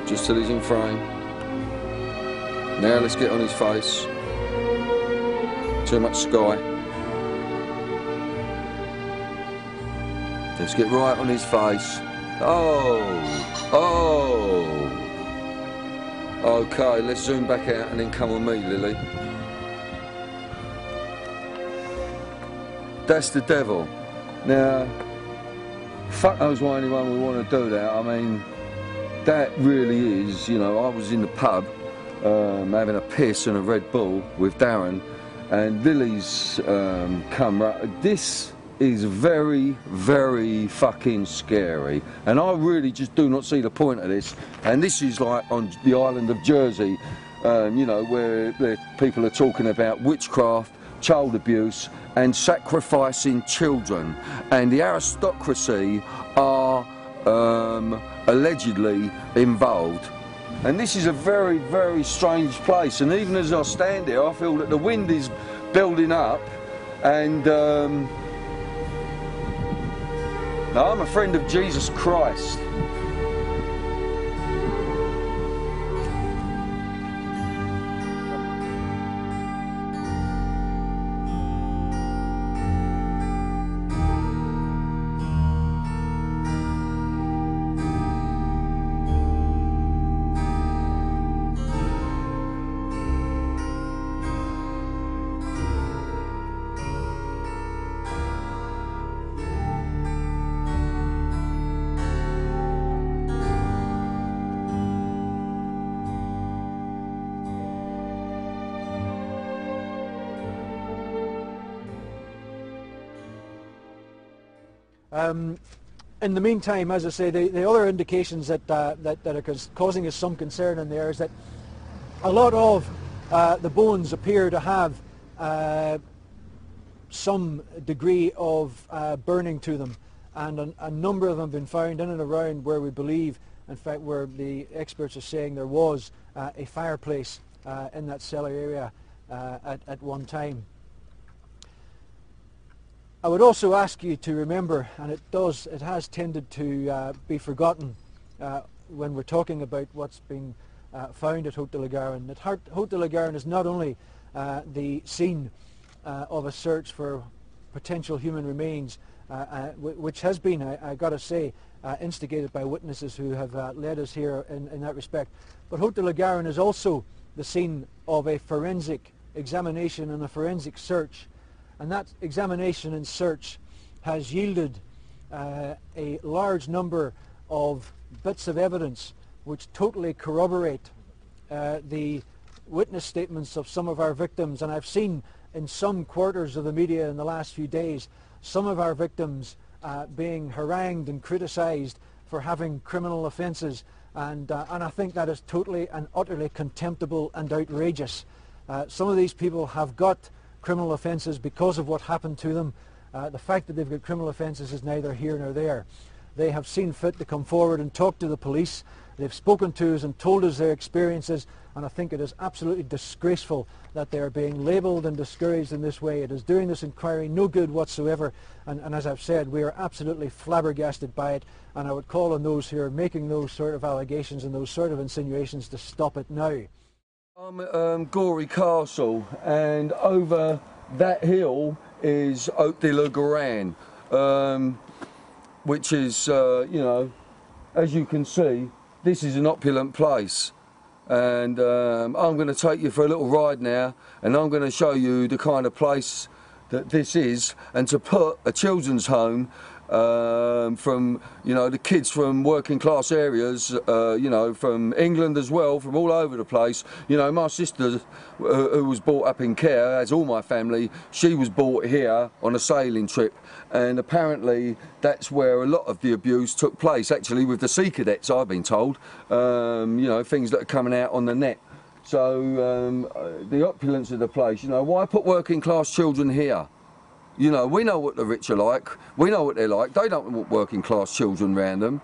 Just till he's in frame. Now let's get on his face. Too much sky. Let's get right on his face. Oh! Okay, let's zoom back out and then come on me, Lily. That's the devil. Now, fuck knows why anyone would want to do that. I mean, that really is, you know, I was in the pub having a piss and a Red Bull with Darren, and Lily's come right. This is very, very fucking scary, and I really just do not see the point of this. And this is like on the island of Jersey, you know, where people are talking about witchcraft, child abuse and sacrificing children, and the aristocracy are allegedly involved. And this is a very, very strange place, and even as I stand here I feel that the wind is building up, and now, I'm a friend of Jesus Christ. In the meantime, as I say, the other indications that are causing us some concern in there is that a lot of the bones appear to have some degree of burning to them, and a number of them have been found in and around where we believe, in fact, where the experts are saying there was a fireplace in that cellar area at one time. I would also ask you to remember, and it has tended to be forgotten when we're talking about what's been found at Haute de la Garonne. That Haute de la Garonne is not only the scene of a search for potential human remains, which has been, I got to say, instigated by witnesses who have led us here in that respect, but Haute de la Garonne is also the scene of a forensic examination and a forensic search, and that examination and search has yielded a large number of bits of evidence which totally corroborate the witness statements of some of our victims. And I've seen in some quarters of the media in the last few days some of our victims being harangued and criticised for having criminal offences, and I think that is totally and utterly contemptible and outrageous. Some of these people have got criminal offences because of what happened to them. The fact that they've got criminal offences is neither here nor there. They have seen fit to come forward and talk to the police. They've spoken to us and told us their experiences, and I think it is absolutely disgraceful that they are being labelled and discouraged in this way. It is doing this inquiry no good whatsoever, and as I've said, we are absolutely flabbergasted by it, and I would call on those who are making those sort of allegations and those sort of insinuations to stop it now. I'm at Gory Castle, and over that hill is Haute de la Garonne, which is, you know, as you can see, this is an opulent place. And I'm going to take you for a little ride now, and I'm going to show you the kind of place that this is. And to put a children's home from, you know, the kids from working class areas, you know, from England as well, from all over the place. You know, my sister, who was brought up in Care, as all my family, she was brought here on a sailing trip, and apparently that's where a lot of the abuse took place, actually, with the sea cadets, I've been told. You know, things that are coming out on the net. So the opulence of the place, you know, why put working class children here? You know, we know what the rich are like, we know what they're like. They don't want working class children around them.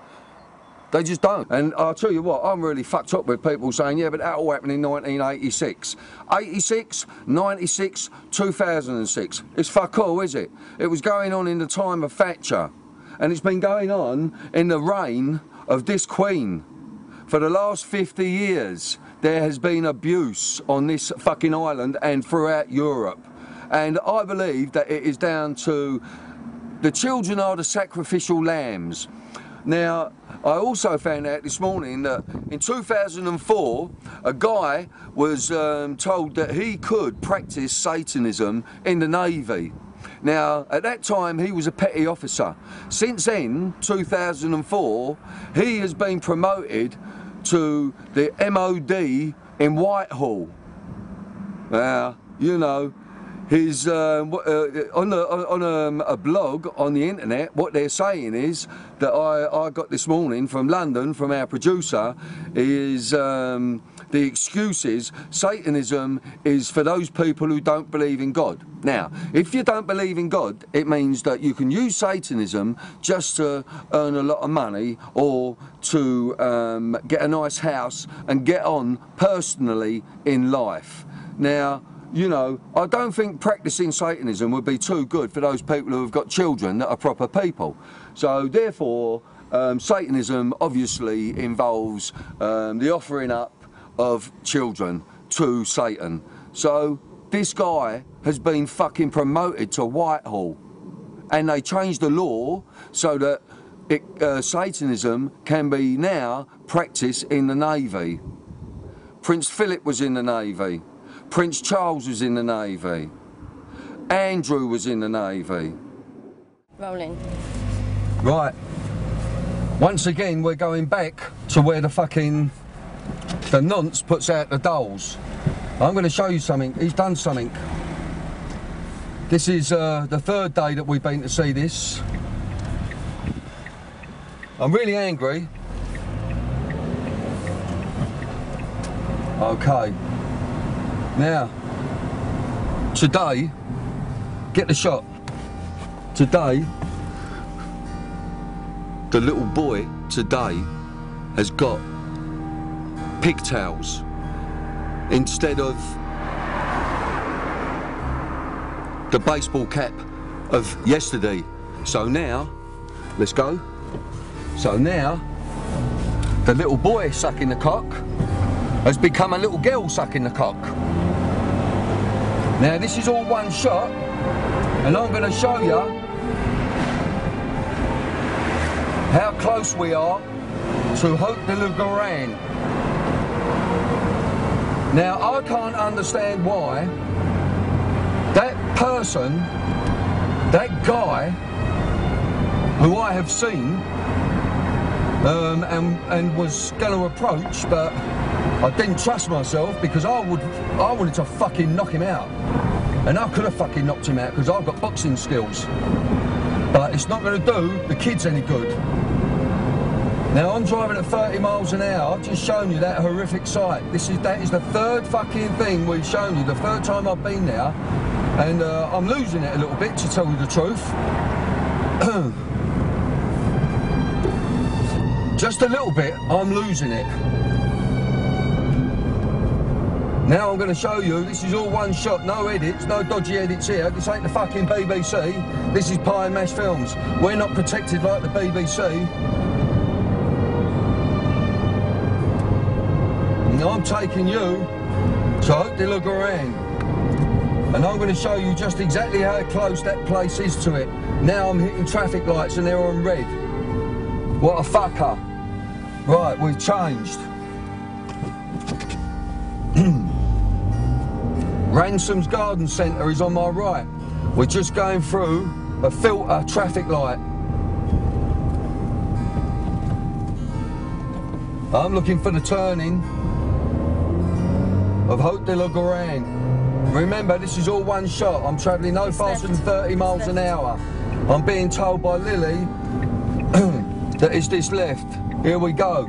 They just don't. And I'll tell you what, I'm really fucked up with people saying, yeah, but that all happened in 1986. 86, 96, 2006. It's fuck all, is it? It was going on in the time of Thatcher. And it's been going on in the reign of this Queen. For the last 50 years, there has been abuse on this fucking island and throughout Europe. And I believe that it is down to the children are the sacrificial lambs. Now, I also found out this morning that in 2004, a guy was told that he could practice Satanism in the Navy. Now, at that time, he was a petty officer. Since then, 2004, he has been promoted to the MOD in Whitehall. Now, you know, his on a blog on the internet, what they're saying is that I got this morning from London, from our producer, is the excuse is Satanism is for those people who don't believe in God. Now, if you don't believe in God, it means that you can use Satanism just to earn a lot of money or to get a nice house and get on personally in life. Now, you know, I don't think practicing Satanism would be too good for those people who have got children that are proper people. So therefore, Satanism obviously involves the offering up of children to Satan. So this guy has been fucking promoted to Whitehall, and they changed the law so that Satanism can be now practiced in the Navy. Prince Philip was in the Navy. Prince Charles was in the Navy. Andrew was in the Navy. Rolling. Right. Once again, we're going back to where the nonce puts out the dolls. I'm going to show you something. He's done something. This is the third day that we've been to see this. I'm really angry. Okay. Now, today, get the shot. Today, the little boy today has got pigtails instead of the baseball cap of yesterday. So now, let's go. So now, the little boy sucking the cock has become a little girl sucking the cock. Now this is all one shot, and I'm going to show you how close we are to Haute de la Garenne. Now I can't understand why that person, that guy, who I have seen and was going to approach, but I didn't trust myself because I wanted to fucking knock him out. And I could have fucking knocked him out because I've got boxing skills. But it's not going to do the kids any good. Now I'm driving at 30 miles an hour. I've just shown you that horrific sight. That is the third fucking thing we've shown you, the third time I've been there. And I'm losing it a little bit, to tell you the truth. Just a little bit, I'm losing it. Now I'm going to show you, this is all one shot, no edits, no dodgy edits here. This ain't the fucking BBC, this is Pie and Mash Films. We're not protected like the BBC. And I'm taking you to Haute de la Garenne. And I'm going to show you just exactly how close that place is to it. Now I'm hitting traffic lights and they're on red. What a fucker. Right, we've changed. Ransom's Garden Centre is on my right. We're just going through a filter traffic light. I'm looking for the turning of Haute de la Garenne. Remember, this is all one shot. I'm travelling no faster than 30 miles an hour. I'm being told by Lily that it's this left. Here we go.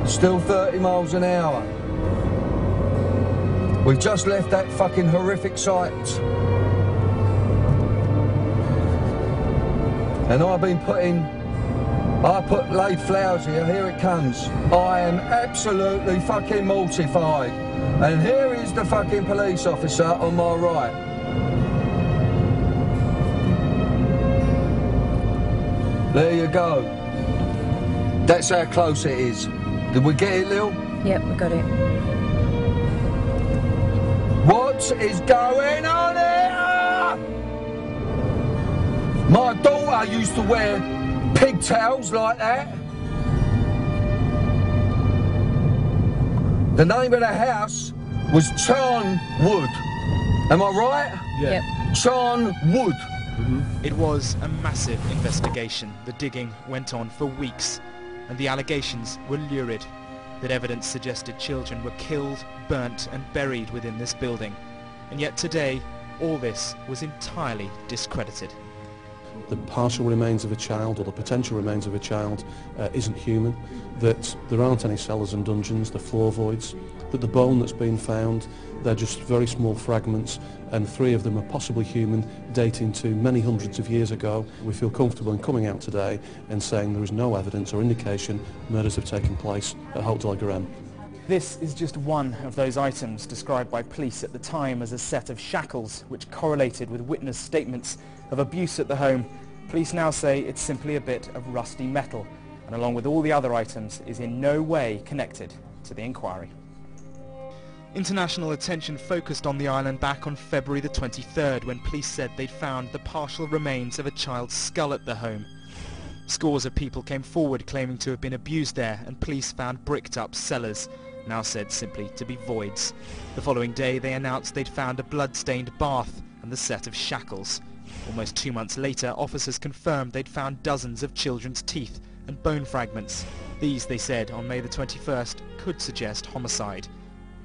Still 30 miles an hour. We've just left that fucking horrific sight. And I've been laid flowers here it comes. I am absolutely fucking mortified. And here is the fucking police officer on my right. There you go. That's how close it is. Did we get it, Lil? Yep, we got it. What is going on here? My daughter used to wear pigtails like that. The name of the house was Charn Wood. Am I right? Yep. Charn Wood. It was a massive investigation. The digging went on for weeks, and the allegations were lurid. That evidence suggested children were killed, burnt and buried within this building. And yet today, all this was entirely discredited. The partial remains of a child, or the potential remains of a child, isn't human, that there aren't any cellars and dungeons, the floor voids, that the bone that's been found, they're just very small fragments, and 3 of them are possibly human, dating to many hundreds of years ago. We feel comfortable in coming out today and saying there is no evidence or indication murders have taken place at Haute de la Garenne. This is just one of those items described by police at the time as a set of shackles which correlated with witness statements of abuse at the home. Police now say it's simply a bit of rusty metal, and along with all the other items is in no way connected to the inquiry. International attention focused on the island back on February the 23rd when police said they'd found the partial remains of a child's skull at the home. Scores of people came forward claiming to have been abused there, and police found bricked up cellars, now said simply to be voids. The following day they announced they'd found a blood-stained bath and the set of shackles. Almost 2 months later, officers confirmed they'd found dozens of children's teeth and bone fragments. These, they said on May the 21st, could suggest homicide.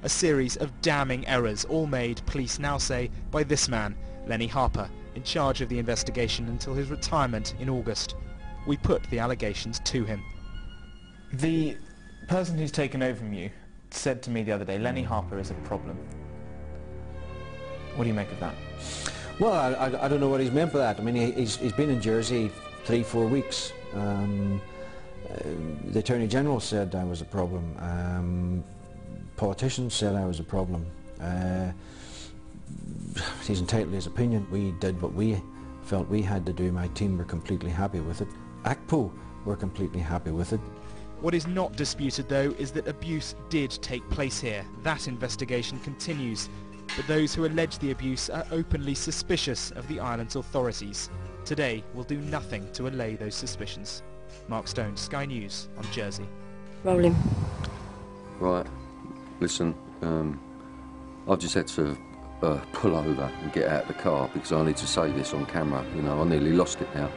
A series of damning errors, all made, police now say, by this man, Lenny Harper, in charge of the investigation until his retirement in August. We put the allegations to him. The person who's taken over from you said to me the other day, Lenny Harper is a problem. What do you make of that? Well, I don't know what he's meant by that. I mean, he's been in Jersey 3-4 weeks. The Attorney General said I was a problem. Politicians said I was a problem. He's entitled to his opinion. We did what we felt we had to do. My team were completely happy with it. ACPO we're completely happy with it. What is not disputed, though, is that abuse did take place here. That investigation continues, but those who allege the abuse are openly suspicious of the island's authorities. Today will do nothing to allay those suspicions. Mark Stone, Sky News on Jersey. Rolling. Right, listen, I've just had to pull over and get out of the car because I need to say this on camera. You know, I nearly lost it now.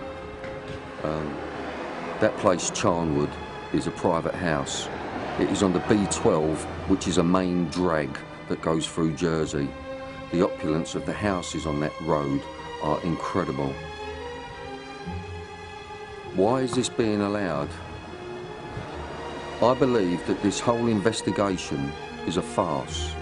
That place, Charnwood, is a private house. It is on the B12, which is a main drag that goes through Jersey. The opulence of the houses on that road are incredible. Why is this being allowed? I believe that this whole investigation is a farce.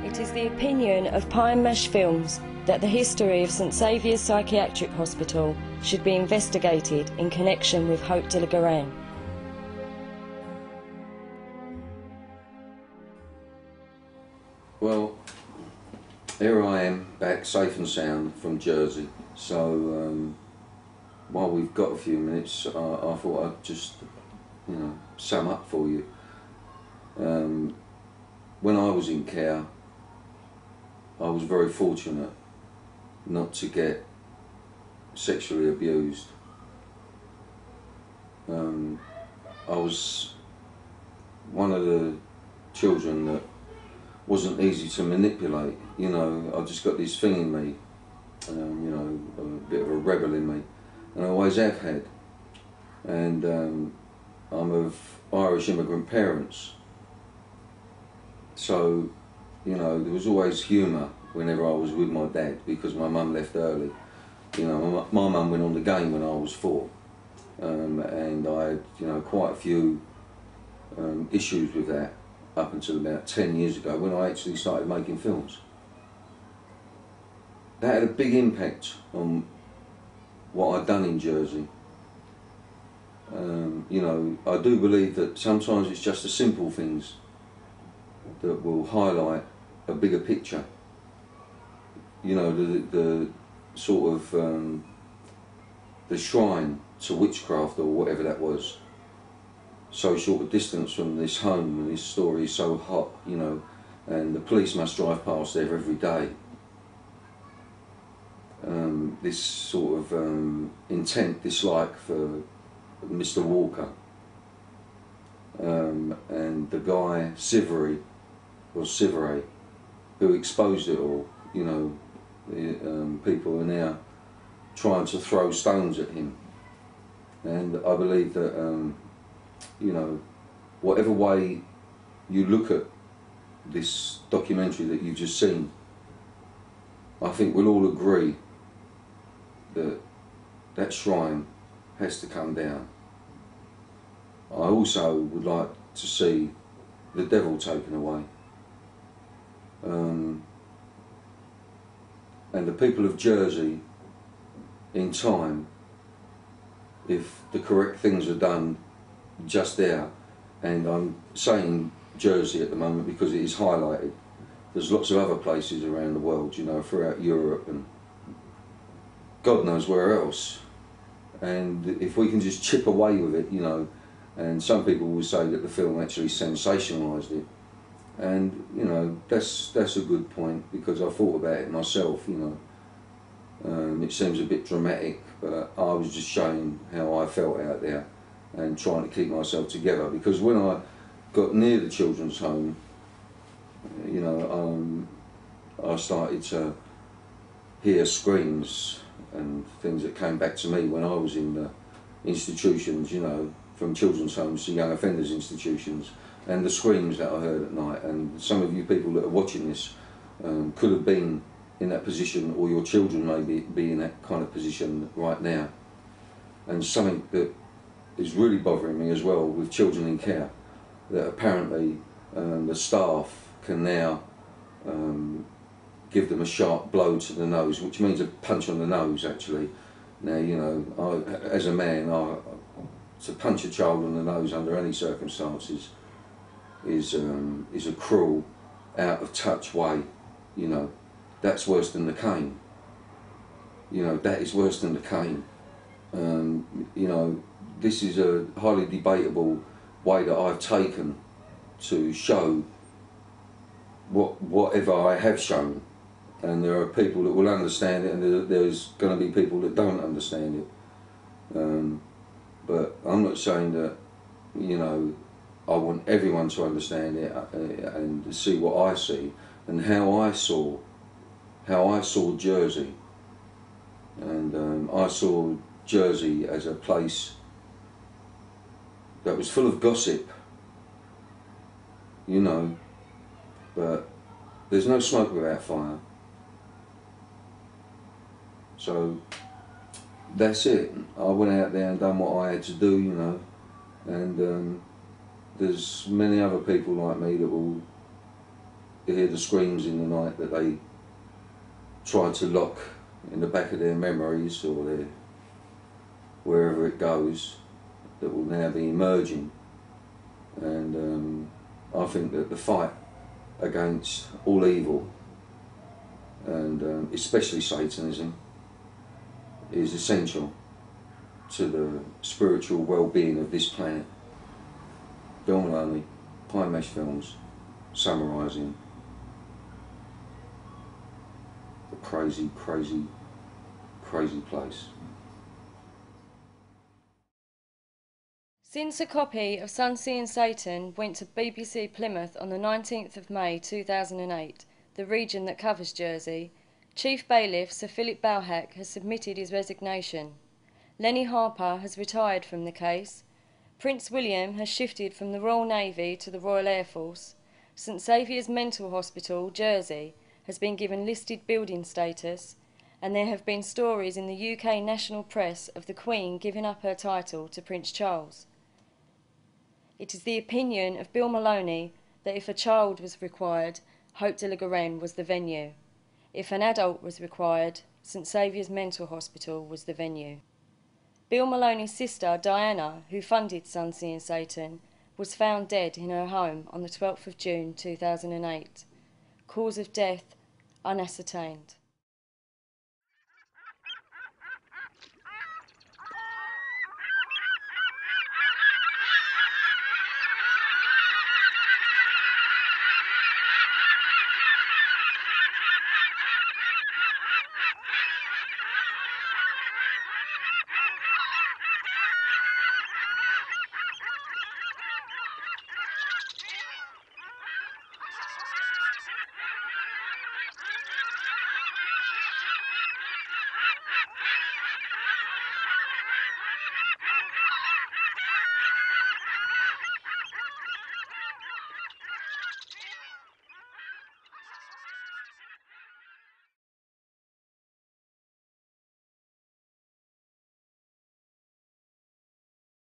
It is the opinion of Pie and Mash Films that the history of St Saviour's Psychiatric Hospital should be investigated in connection with Hope de la Garenne. Well, here I am, back safe and sound from Jersey. So, while we've got a few minutes, I thought I'd just, sum up for you. When I was in care, I was very fortunate not to get sexually abused. I was one of the children that wasn't easy to manipulate. I just got this thing in me, a bit of a rebel in me, and I always have had. And I'm of Irish immigrant parents, so there was always humour whenever I was with my dad, because my mum left early. My mum went on the game when I was 4, and I had quite a few issues with that up until about 10 years ago, when I actually started making films. That had a big impact on what I'd done in Jersey. I do believe that sometimes it's just the simple things that will highlight a bigger picture. The sort of the shrine to witchcraft, or whatever that was, so short a distance from this home, and this story is so hot, and the police must drive past there every day. This sort of intent dislike for Mr. Walker, and the guy Sivery, or Siveray, who exposed it all. People are now trying to throw stones at him, and I believe that whatever way you look at this documentary that you've just seen, I think we'll all agree that that shrine has to come down. I also would like to see the devil taken away. And the people of Jersey, in time, if the correct things are done just there, and I'm saying Jersey at the moment because it is highlighted, there's lots of other places around the world, throughout Europe and God knows where else. And if we can just chip away with it, and some people will say that the film actually sensationalised it, and that's a good point, because I thought about it myself. It seems a bit dramatic, but I was just showing how I felt out there and trying to keep myself together, because when I got near the children's home, I started to hear screams and things that came back to me when I was in the institutions, you know, from children's homes to young offenders institutions, and the screams that I heard at night. And some of you people that are watching this could have been in that position, or your children may be in that kind of position right now. And something that is really bothering me as well with children in care, that apparently the staff can now give them a sharp blow to the nose, which means a punch on the nose actually. Now, you know, as a man, to punch a child on the nose under any circumstances is a cruel, out of touch way, you know. That's worse than the cane. You know, that is worse than the cane. You know, this is a highly debatable way that I've taken to show whatever I have shown, and there are people that will understand it, and there's going to be people that don't understand it. But I'm not saying that, you know, I want everyone to understand it and see what I see and how I saw Jersey. And I saw Jersey as a place that was full of gossip, you know, but there's no smoke without fire. So that's it. I went out there and done what I had to do, you know, and there's many other people like me that will hear the screams in the night that they try to lock in the back of their memories or their wherever it goes, that will now be emerging. And I think that the fight against all evil, and especially Satanism, is essential to the spiritual well-being of this planet. Bill Mahloney, Pine Mesh Films, summarising the crazy, crazy, crazy place. Since a copy of Sun Seeing Satan went to BBC Plymouth on the 19th of May 2008, the region that covers Jersey, Chief Bailiff Sir Philip Balhack has submitted his resignation. Lenny Harper has retired from the case. Prince William has shifted from the Royal Navy to the Royal Air Force. St Saviour's Mental Hospital, Jersey, has been given listed building status, and there have been stories in the UK national press of the Queen giving up her title to Prince Charles. It is the opinion of Bill Mahloney that if a child was required, Hope de la Garenne was the venue. If an adult was required, St Saviour's Mental Hospital was the venue. Bill Mahloney's sister, Diana, who funded Sun Seeing Satan, was found dead in her home on the 12th of June 2008. Cause of death unascertained.